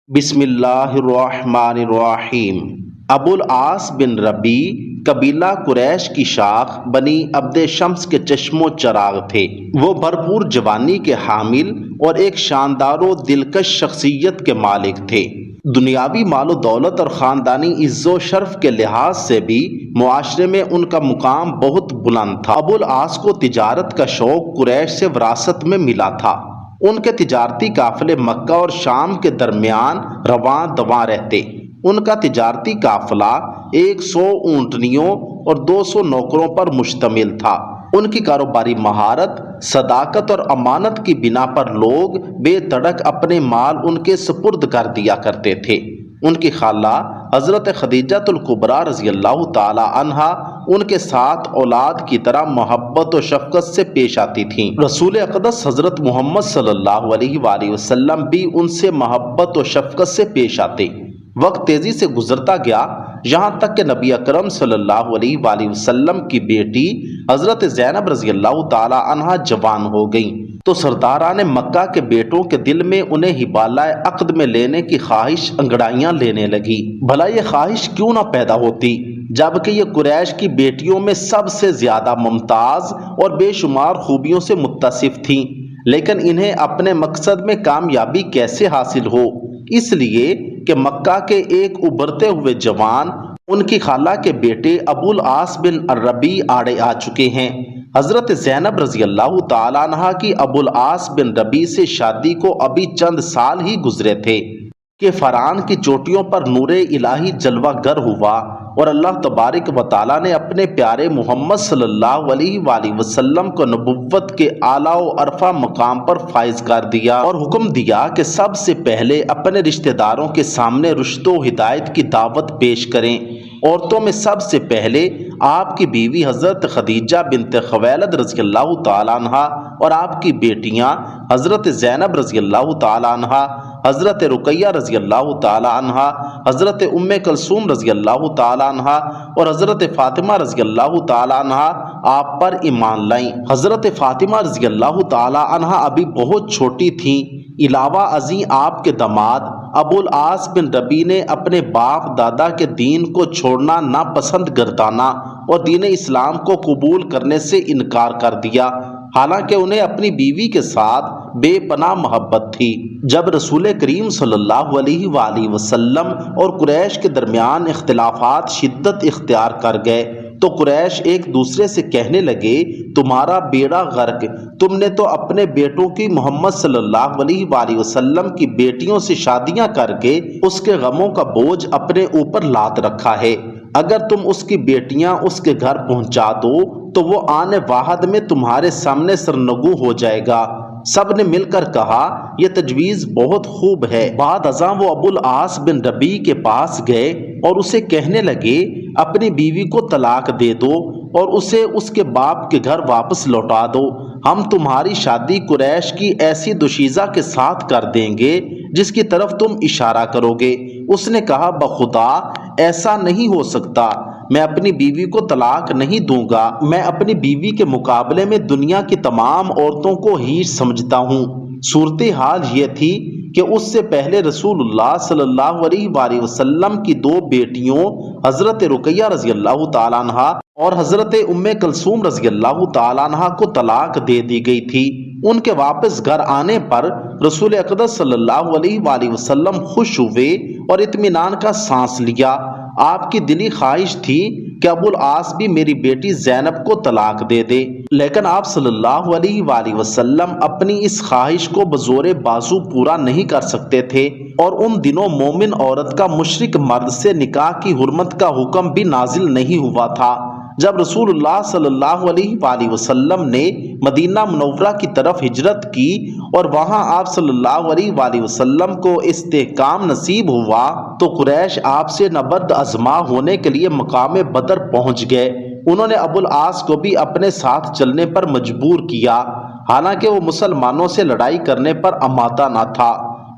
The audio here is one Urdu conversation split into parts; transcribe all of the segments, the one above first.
بسم اللہ الرحمن الرحیم۔ ابو العاص بن ربی قبیلہ قریش کی شاخ بنی عبد شمس کے چشم و چراغ تھے۔ وہ بھرپور جوانی کے حامل اور ایک شاندار و دلکش شخصیت کے مالک تھے۔ دنیاوی مال و دولت اور خاندانی عز و شرف کے لحاظ سے بھی معاشرے میں ان کا مقام بہت بلند تھا۔ ابو العاص کو تجارت کا شوق قریش سے وراثت میں ملا تھا۔ ان کے تجارتی قافلے مکہ اور شام کے درمیان رواں دواں رہتے۔ ان کا تجارتی قافلہ 100 اونٹنیوں اور 200 نوکروں پر مشتمل تھا۔ ان کی کاروباری مہارت، صداقت اور امانت کی بنا پر لوگ بے دھڑک اپنے مال ان کے سپرد کر دیا کرتے تھے۔ ان کی خالہ حضرت خدیجہ الکبریٰ رضی اللہ تعالی عنہا ان کے ساتھ اولاد کی طرح محبت و شفقت سے پیش آتی تھیں۔ رسول اقدس حضرت محمد صلی اللہ علیہ وآلہ وسلم بھی ان سے محبت و شفقت سے پیش آتے۔ وقت تیزی سے گزرتا گیا، یہاں تک کہ نبی اکرم صلی اللہ علیہ وآلہ وسلم کی بیٹی حضرت زینب رضی اللہ تعالی عنہا جوان ہو گئیں تو سرداران مکہ کے بیٹوں کے دل میں انہیں حبالہ عقد میں لینے کی خواہش انگڑائیاں لینے لگی۔ بھلا یہ خواہش کیوں نہ پیدا ہوتی جبکہ یہ قریش کی بیٹیوں میں سب سے زیادہ ممتاز اور بے شمار خوبیوں سے متصف تھیں، لیکن انہیں اپنے مقصد میں کامیابی کیسے حاصل ہو؟ اس لیے کہ مکہ کے ایک ابھرتے ہوئے جوان ان کی خالہ کے بیٹے ابو العاص بن ربی آڑے آ چکے ہیں۔ حضرت زینب رضی اللہ تعالیٰ عنہا کی ابو العاص بن ربی سے شادی کو ابھی چند سال ہی گزرے تھے کہ فرعون کی چوٹیوں پر نور الہی جلوہ گر ہوا اور اللہ تبارک و تعالیٰ نے اپنے پیارے محمد صلی اللہ علیہ وآلہ وسلم کو نبوت کے اعلیٰ و عرفہ مقام پر فائز کر دیا اور حکم دیا کہ سب سے پہلے اپنے رشتہ داروں کے سامنے رشد و ہدایت کی دعوت پیش کریں۔ عورتوں میں سب سے پہلے آپ کی بیوی حضرت خدیجہ بنت خویلد رضی اللہ تعالیٰ عنہا اور آپ کی بیٹیاں حضرت زینب رضی اللہ تعالیٰ عنہا، حضرت رقیہ رضی اللہ تعالیٰ عنہا، حضرت ام کلثوم رضی اللہ تعالیٰ عنہا اور حضرت فاطمہ رضی اللہ تعالیٰ عنہا آپ پر ایمان لائیں۔ حضرت فاطمہ رضی اللہ تعالیٰ عنہا ابھی بہت چھوٹی تھیں۔ علاوہ ازیں آپ کے داماد ابو العاص بن ربی نے اپنے باپ دادا کے دین کو چھوڑنا ناپسند گردانا اور دین اسلام کو قبول کرنے سے انکار کر دیا، حالانکہ انہیں اپنی بیوی کے ساتھ بے پناہ محبت تھی۔ جب رسول کریم صلی اللہ علیہ وآلہ وسلم اور قریش کے درمیان اختلافات شدت اختیار کر گئے تو قریش ایک دوسرے سے کہنے لگے، تمہارا بیڑا غرق، تم نے تو اپنے بیٹوں کی محمد صلی اللہ علیہ وآلہ وسلم کی بیٹیوں سے شادیاں کر کے اس کے غموں کا بوجھ اپنے اوپر لاد رکھا ہے۔ اگر تم اس کی بیٹیاں اس کے گھر پہنچا دو تو وہ آن واحد میں تمہارے سامنے سرنگوں ہو جائے گا۔ سب نے مل کر کہا، یہ تجویز بہت خوب ہے۔ بعد ازاں وہ ابو العاص بن ربی کے پاس گئے اور اسے کہنے لگے، اپنی بیوی کو طلاق دے دو اور اسے اس کے باپ کے گھر واپس لوٹا دو۔ ہم تمہاری شادی قریش کی ایسی دوشیزہ کے ساتھ کر دیں گے جس کی طرف تم اشارہ کرو گے۔ اس نے کہا، بخدا ایسا نہیں ہو سکتا، میں اپنی بیوی کو طلاق نہیں دوں گا۔ میں اپنی بیوی کے مقابلے میں دنیا کی تمام عورتوں کو ہیچ سمجھتا ہوں۔ صورتحال یہ تھی کہ اس سے پہلے رسول اللہ صلی اللہ علیہ وآلہ وسلم کی دو بیٹیوں حضرت رقیہ رضی اللہ تعالیٰ عنہا اور حضرت ام کلثوم رضی اللہ تعالیٰ عنہا کو طلاق دے دی گئی تھی۔ ان کے واپس گھر آنے پر رسول اقدس صلی اللہ علیہ وآلہ وسلم خوش ہوئے اور اطمینان کا سانس لیا۔ آپ کی دلی خواہش تھی کہ ابو العاص بھی میری بیٹی زینب کو طلاق دے دے، لیکن آپ صلی اللہ علیہ وآلہ وسلم اپنی اس خواہش کو بزور بازو پورا نہیں کر سکتے تھے، اور ان دنوں مومن عورت کا مشرک مرد سے نکاح کی حرمت کا حکم بھی نازل نہیں ہوا تھا۔ جب رسول اللہ صلی اللہ علیہ وآلہ وسلم نے مدینہ منورہ کی طرف ہجرت کی اور وہاں آپ صلی اللہ علیہ وآلہ وسلم کو استحکام نصیب ہوا تو قریش آپ سے نبرد آزما ہونے کے لیے مقام بدر پہنچ گئے۔ انہوں نے ابو العاص کو بھی اپنے ساتھ چلنے پر مجبور کیا، حالانکہ وہ مسلمانوں سے لڑائی کرنے پر آمادہ نہ تھا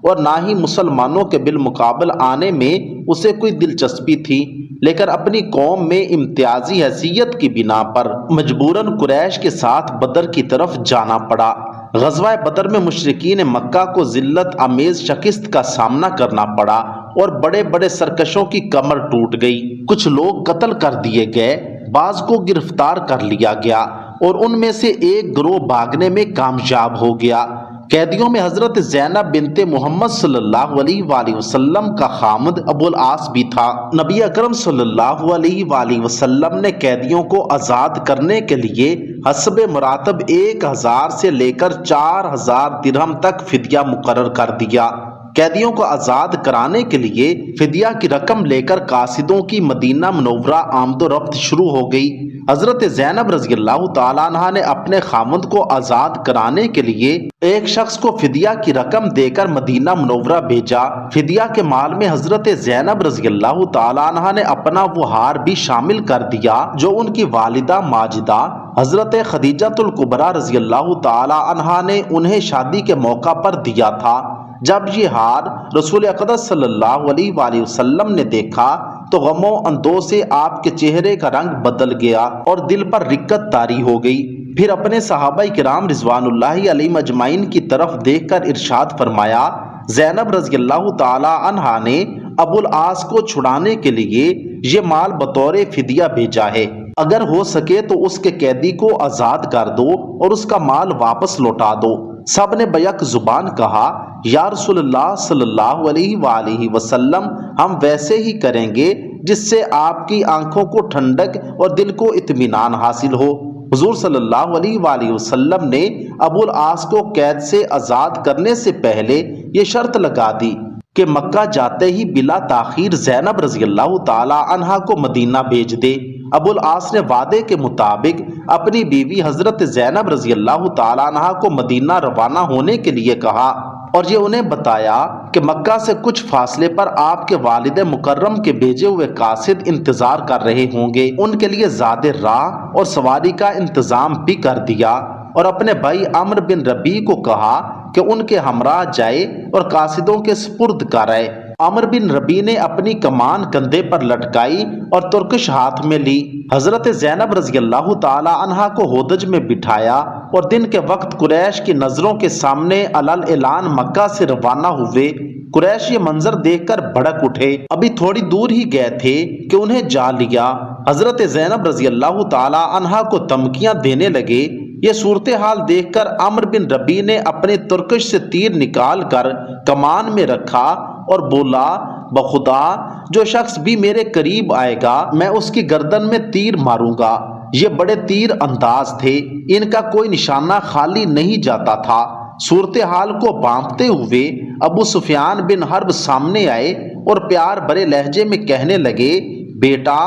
اور نہ ہی مسلمانوں کے بالمقابل آنے میں اسے کوئی دلچسپی تھی، لیکن اپنی قوم میں امتیازی حیثیت کی بنا پر مجبوراً قریش کے ساتھ بدر کی طرف جانا پڑا۔ غزوہ بدر میں مشرکین مکہ کو ذلت آمیز شکست کا سامنا کرنا پڑا اور بڑے بڑے سرکشوں کی کمر ٹوٹ گئی، کچھ لوگ قتل کر دیے گئے، بعض کو گرفتار کر لیا گیا اور ان میں سے ایک گروہ بھاگنے میں کامیاب ہو گیا۔ قیدیوں میں حضرت زینب بنت محمد صلی اللہ علیہ وآلہ وسلم کا خامد ابو العاص بھی تھا۔ نبی اکرم صلی اللہ علیہ وآلہ وسلم نے قیدیوں کو آزاد کرنے کے لیے حسب مراتب 1000 سے لے کر 4000 درہم تک فدیہ مقرر کر دیا۔ قیدیوں کو آزاد کرانے کے لیے فدیہ کی رقم لے کر قاصدوں کی مدینہ منورہ آمد و رفت شروع ہو گئی۔ حضرت زینب رضی اللہ تعالیٰ عنہ نے اپنے خامند کو آزاد کرانے کے لیے ایک شخص کو فدیہ کی رقم دے کر مدینہ منورہ بھیجا۔ فدیہ کے مال میں حضرت زینب رضی اللہ تعالیٰ عنہ نے اپنا وہ ہار بھی شامل کر دیا جو ان کی والدہ ماجدہ حضرت خدیجہ الکبریٰ رضی اللہ تعالیٰ عنہ نے انہیں شادی کے موقع پر دیا تھا۔ جب یہ ہار رسول اقدس صلی اللہ علیہ وآلہ وسلم نے دیکھا تو غم و اندوہ سے آپ کے چہرے کا رنگ بدل گیا اور دل پر رقت طاری ہو گئی۔ پھر اپنے صحابہ کرام رضوان اللہ علیہم اجمعین کی طرف دیکھ کر ارشاد فرمایا، زینب رضی اللہ تعالی عنہا نے ابو العاص کو چھڑانے کے لیے یہ مال بطور فدیہ بھیجا ہے، اگر ہو سکے تو اس کے قیدی کو آزاد کر دو اور اس کا مال واپس لوٹا دو۔ سب نے بیک زبان کہا، یا رسول اللہ صلی اللہ علیہ وآلہ وسلم، ہم ویسے ہی کریں گے جس سے آپ کی آنکھوں کو ٹھنڈک اور دل کو اطمینان حاصل ہو۔ حضور صلی اللہ علیہ وآلہ وسلم نے ابو العاص کو قید سے آزاد کرنے سے پہلے یہ شرط لگا دی کہ مکہ جاتے ہی بلا تاخیر زینب رضی اللہ تعالی عنہا کو مدینہ بھیج دے۔ ابو العاص نے وعدے کے مطابق اپنی بیوی حضرت زینب رضی اللہ تعالی عنہا کو مدینہ روانہ ہونے کے لیے کہا اور یہ انہیں بتایا کہ مکہ سے کچھ فاصلے پر آپ کے والد مکرم کے بھیجے ہوئے قاصد انتظار کر رہے ہوں گے۔ ان کے لیے زاد راہ اور سواری کا انتظام بھی کر دیا اور اپنے بھائی عمرو بن ربیع کو کہا کہ ان کے ہمراہ جائے اور قاصدوں کے سپرد کرائے۔ عمرو بن ربیع نے اپنی کمان کندھے پر لٹکائی اور ترکش ہاتھ میں لی۔ حضرت زینب رضی اللہ تعالی عنہا کو ہودج میں بٹھایا اور دن کے وقت قریش کی نظروں کے سامنے علل اعلان مکہ سے روانہ ہوئے۔ قریش یہ منظر دیکھ کر بھڑک اٹھے، ابھی تھوڑی دور ہی گئے تھے کہ انہیں جا لیا۔ حضرت زینب رضی اللہ تعالی عنہا کو دھمکیاں دینے لگے۔ یہ صورتحال دیکھ کر عمرو بن ربیع نے اپنے ترکش سے تیر نکال کر کمان میں رکھا اور بولا، بخدا جو شخص بھی میرے قریب آئے گا میں اس کی گردن میں تیر ماروں گا۔ یہ بڑے تیر انداز تھے، ان کا کوئی نشانہ خالی نہیں جاتا تھا۔ صورتحال کو بانپتے ہوئے ابو سفیان بن حرب سامنے آئے اور پیار بھرے لہجے میں کہنے لگے، بیٹا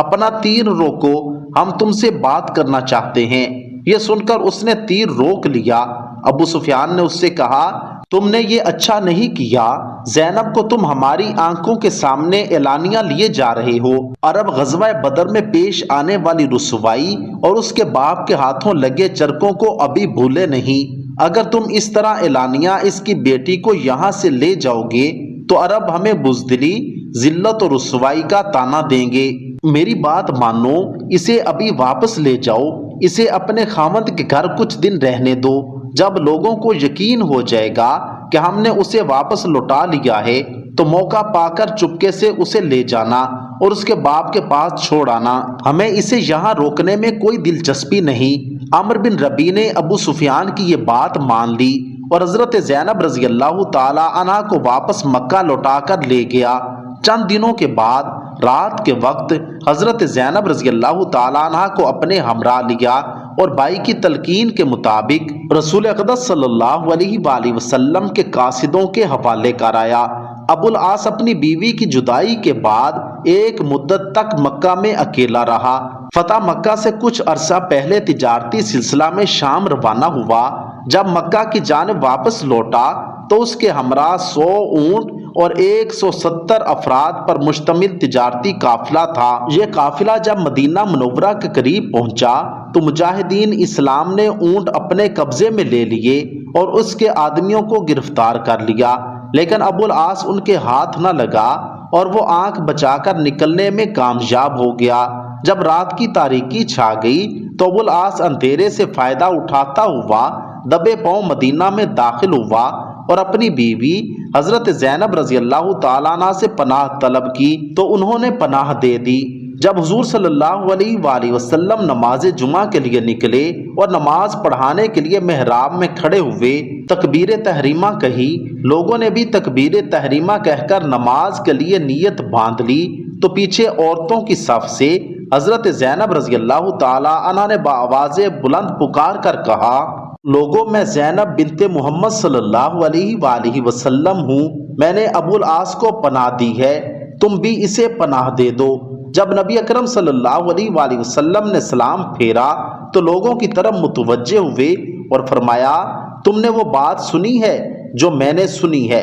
اپنا تیر روکو، ہم تم سے بات کرنا چاہتے ہیں۔ یہ سن کر اس نے تیر روک لیا۔ ابو سفیان نے اس سے کہا، تم نے یہ اچھا نہیں کیا، زینب کو تم ہماری آنکھوں کے سامنے اعلانیہ لیے جا رہے ہو۔ عرب غزوہ بدر میں پیش آنے والی رسوائی اور اس کے باپ کے ہاتھوں لگے چرکوں کو ابھی بھولے نہیں۔ اگر تم اس طرح اعلانیہ اس کی بیٹی کو یہاں سے لے جاؤ گے تو عرب ہمیں بزدلی، ذلت اور رسوائی کا طعنہ دیں گے۔ میری بات مانو، اسے ابھی واپس لے جاؤ، اسے اپنے خاوند کے گھر کچھ دن رہنے دو۔ جب لوگوں کو یقین ہو جائے گا کہ ہم نے اسے واپس لوٹا لیا ہے تو موقع پا کر چپکے سے اسے لے جانا اور اس کے باپ کے پاس چھوڑ آنا، ہمیں اسے یہاں روکنے میں کوئی دلچسپی نہیں۔ عمرو بن ربیع نے ابو سفیان کی یہ بات مان لی اور حضرت زینب رضی اللہ تعالی عنہا کو واپس مکہ لوٹا کر لے گیا۔ چند دنوں کے بعد رات کے وقت حضرت زینب رضی اللہ تعالیٰ عنہ کو اپنے ہمراہ لیا اور بھائی کی تلقین کے مطابق رسول اقدس صلی اللہ علیہ وآلہ وسلم کے قاصدوں کے حوالے کرایا۔ ابو العاص اپنی بیوی کی جدائی کے بعد ایک مدت تک مکہ میں اکیلا رہا۔ فتح مکہ سے کچھ عرصہ پہلے تجارتی سلسلہ میں شام روانہ ہوا۔ جب مکہ کی جانب واپس لوٹا تو اس کے ہمراہ 100 اونٹ اور 170 افراد پر مشتمل تجارتی قافلہ تھا۔ یہ قافلہ جب مدینہ منورہ کے قریب پہنچا تو مجاہدین اسلام نے اونٹ اپنے قبضے میں لے لیے اور اس کے آدمیوں کو گرفتار کر لیا، لیکن ابو العاص ان کے ہاتھ نہ لگا اور وہ آنکھ بچا کر نکلنے میں کامیاب ہو گیا۔ جب رات کی تاریکی چھا گئی تو ابو العاص اندھیرے سے فائدہ اٹھاتا ہوا دبے پاؤں مدینہ میں داخل ہوا اور اپنی بیوی حضرت زینب رضی اللہ تعالیٰ عنہ سے پناہ طلب کی تو انہوں نے پناہ دے دی۔ جب حضور صلی اللہ علیہ وآلہ وسلم نماز جمعہ کے لیے نکلے اور نماز پڑھانے کے لیے محراب میں کھڑے ہوئے، تکبیر تحریمہ کہی، لوگوں نے بھی تکبیر تحریمہ کہہ کر نماز کے لیے نیت باندھ لی تو پیچھے عورتوں کی صف سے حضرت زینب رضی اللہ تعالیٰ عنہ نے بآواز بلند پکار کر کہا، لوگوں میں زینب بنت محمد صلی اللہ علیہ وآلہ وسلم ہوں، میں نے ابو العاص کو پناہ دی ہے، تم بھی اسے پناہ دے دو۔ جب نبی اکرم صلی اللہ علیہ وآلہ وسلم نے سلام پھیرا تو لوگوں کی طرف متوجہ ہوئے اور فرمایا، تم نے وہ بات سنی ہے جو میں نے سنی ہے؟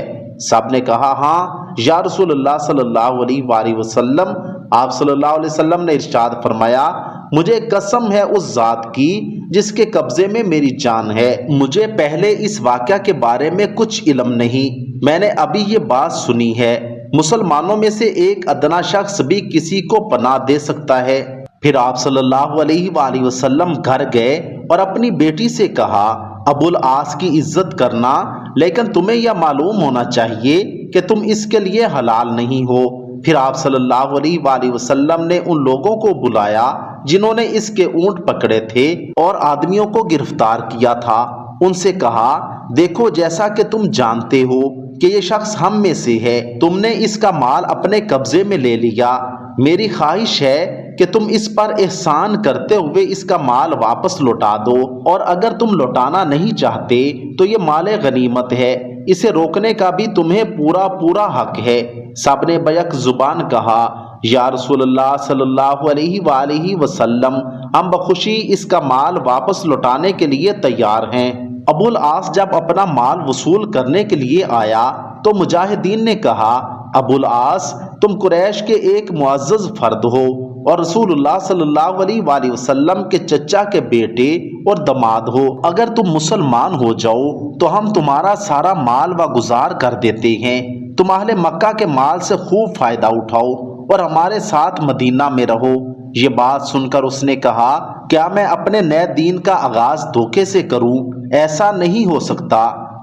سب نے کہا، ہاں یا رسول اللہ صلی اللہ علیہ وآلہ وسلم۔ آپ صلی اللہ علیہ وسلم نے ارشاد فرمایا، مجھے قسم ہے اس ذات کی جس کے قبضے میں میری جان ہے، مجھے پہلے اس واقعہ کے بارے میں کچھ علم نہیں، میں نے ابھی یہ بات سنی ہے۔ مسلمانوں میں سے ایک ادنا شخص بھی کسی کو پناہ دے سکتا ہے۔ پھر آپ صلی اللہ علیہ وآلہ وسلم گھر گئے اور اپنی بیٹی سے کہا، ابو العاص کی عزت کرنا، لیکن تمہیں یہ معلوم ہونا چاہیے کہ تم اس کے لیے حلال نہیں ہو۔ پھر آپ صلی اللہ علیہ وآلہ وسلم نے ان لوگوں کو بلایا جنہوں نے اس کے اونٹ پکڑے تھے اور آدمیوں کو گرفتار کیا تھا، ان سے کہا، دیکھو جیسا کہ تم جانتے ہو کہ یہ شخص ہم میں سے ہے، تم نے اس کا مال اپنے قبضے میں لے لیا، میری خواہش ہے کہ تم اس پر احسان کرتے ہوئے اس کا مال واپس لوٹا دو، اور اگر تم لوٹانا نہیں چاہتے تو یہ مال غنیمت ہے، اسے روکنے کا بھی تمہیں پورا حق ہے۔ سب نے بیک زبان کہا، یا رسول اللہ صلی اللہ علیہ وآلہ وسلم، ہم بخوشی اس کا مال واپس لوٹانے کے لیے تیار ہیں۔ ابو العاص جب اپنا مال وصول کرنے کے لیے آیا تو مجاہدین نے کہا، ابو العاص تم قریش کے ایک معزز فرد ہو اور رسول اللہ صلی اللہ علیہ وآلہ وسلم کے چچا کے بیٹے اور دماد ہو، اگر تم مسلمان ہو جاؤ تو ہم تمہارا سارا مال و گزار کر دیتے ہیں، تم اہل مکہ کے مال سے خوب فائدہ اٹھاؤ اور ہمارے ساتھ مدینہ میں رہو۔ یہ بات سن کر اس نے کہا، کیا میں اپنے نئے دین کا آغاز دھوکے سے کروں؟ ایسا نہیں ہو سکتا۔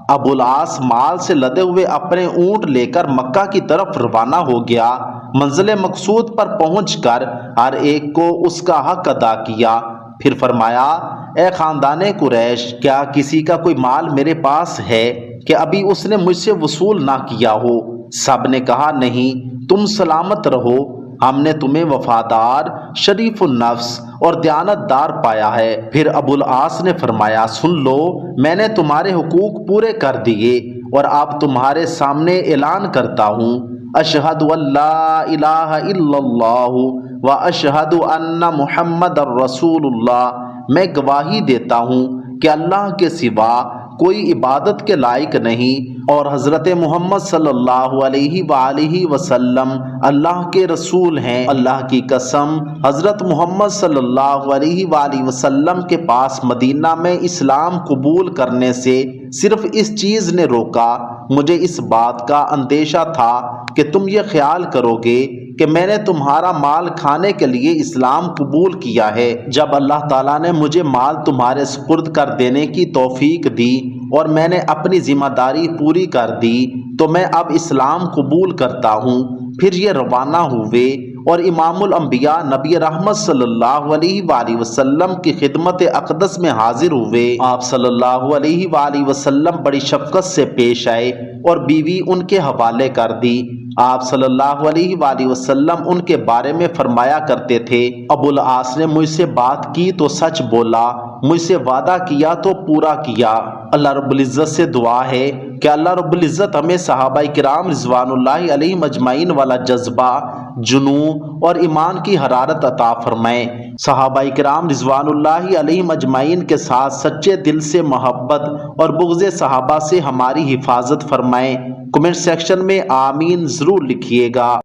ابو العاص مال سے لدے ہوئے اپنے اونٹ لے کر مکہ کی طرف روانہ ہو گیا۔ منزل مقصود پر پہنچ کر ہر ایک کو اس کا حق ادا کیا، پھر فرمایا، اے خاندان قریش، کیا کسی کا کوئی مال میرے پاس ہے کہ ابھی اس نے مجھ سے وصول نہ کیا ہو؟ سب نے کہا، نہیں، تم سلامت رہو، ہم نے تمہیں وفادار، شریف النفس اور دیانت دار پایا ہے۔ پھر ابو العاص نے فرمایا، سن لو، میں نے تمہارے حقوق پورے کر دیے اور اب تمہارے سامنے اعلان کرتا ہوں، اشہد ان لا الہ الا اللہ و اشہد ان محمد الرسول اللہ، میں گواہی دیتا ہوں کہ اللہ کے سوا کوئی عبادت کے لائق نہیں اور حضرت محمد صلی اللہ علیہ وآلہ وسلم اللہ کے رسول ہیں۔ اللہ کی قسم، حضرت محمد صلی اللہ علیہ وآلہ وسلم کے پاس مدینہ میں اسلام قبول کرنے سے صرف اس چیز نے روکا، مجھے اس بات کا اندیشہ تھا کہ تم یہ خیال کرو گے کہ میں نے تمہارا مال کھانے کے لیے اسلام قبول کیا ہے۔ جب اللہ تعالیٰ نے مجھے مال تمہارے سپرد کر دینے کی توفیق دی اور میں نے اپنی ذمہ داری پوری کر دی تو میں اب اسلام قبول کرتا ہوں۔ پھر یہ روانہ ہوئے اور امام الانبیاء نبی رحمت صلی اللہ علیہ وآلہ وسلم کی خدمت اقدس میں حاضر ہوئے۔ آپ صلی اللہ علیہ وآلہ وسلم بڑی شفقت سے پیش آئے اور بیوی ان کے حوالے کر دی۔ آپ صلی اللہ علیہ وآلہ وسلم ان کے بارے میں فرمایا کرتے تھے، ابو العاص نے مجھ سے بات کی تو سچ بولا، مجھ سے وعدہ کیا تو پورا کیا۔ اللہ رب العزت سے دعا ہے کہ اللہ رب العزت ہمیں صحابہ کرام رضوان اللہ علیہم اجمعین والا جذبہ، جنون اور ایمان کی حرارت عطا فرمائے۔ صحابہ کرام رضوان اللہ علیہم اجمعین کے ساتھ سچے دل سے محبت اور بغض صحابہ سے ہماری حفاظت فرمائے۔ کمنٹ سیکشن میں آمین ضرور لکھیے گا۔